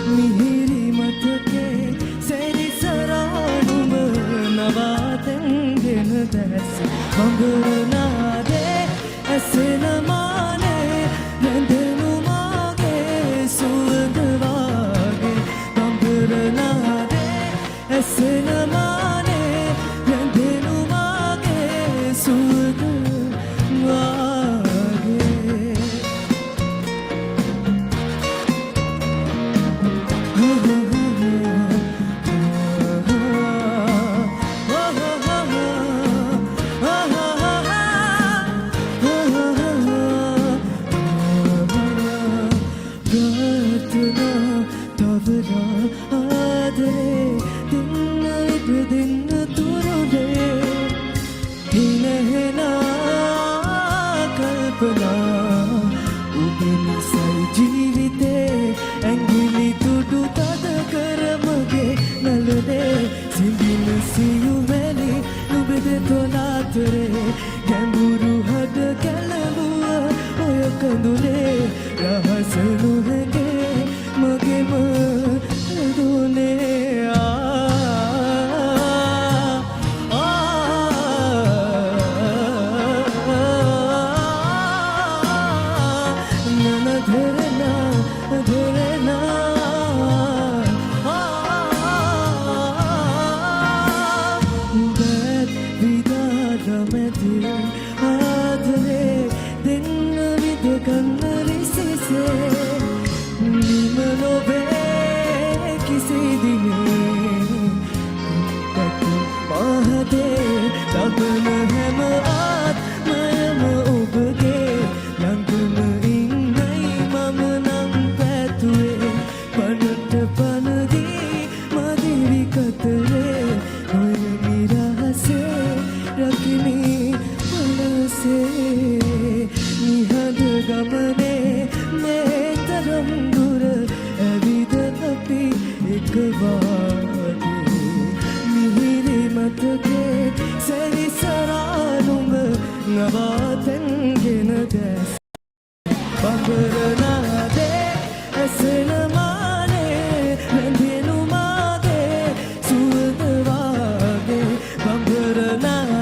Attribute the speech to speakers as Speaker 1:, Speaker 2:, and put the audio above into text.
Speaker 1: මිහිරි මතකේ සැරිසරානුම නවාතැන්ගෙන දැස් මඟනාදේ ඇසෙන මානේ රැඳෙනු මාගේ සුවඳ වාගේ මඟනාදේ ඇසෙන මානේ රැඳෙනු මාගේ සුවඳ වාගේ ජීවිතේ ඇඟිලි තුඩු තද කරමගේ නළුනේ සිඳින සියුමැලි නුඹද තොලාතරේ ගැඹුරු හද කැළඹුව ඔය කඳුලේ රහස නොහැගේ මගේම දුනේ ලබන හැම ආත්මයම ඔබගේ ළඟම ඉන්නයි මම නම් පැතුවේ පනට පනදී මදිරි කතරේ ඔය නිරහසේ රකිමි මනසේ නිහඬ ගමනේ මේ තරම් දුර ඇවිද අපි එකවාගේ මිහිරි මතකේ සැරිසරානුම නවාතැන්ගෙන දැස් බඹරනාදේ ඇසෙන මානේ රැඳෙනු මාගේ සුවඳ වාගේ බඹරනාදේ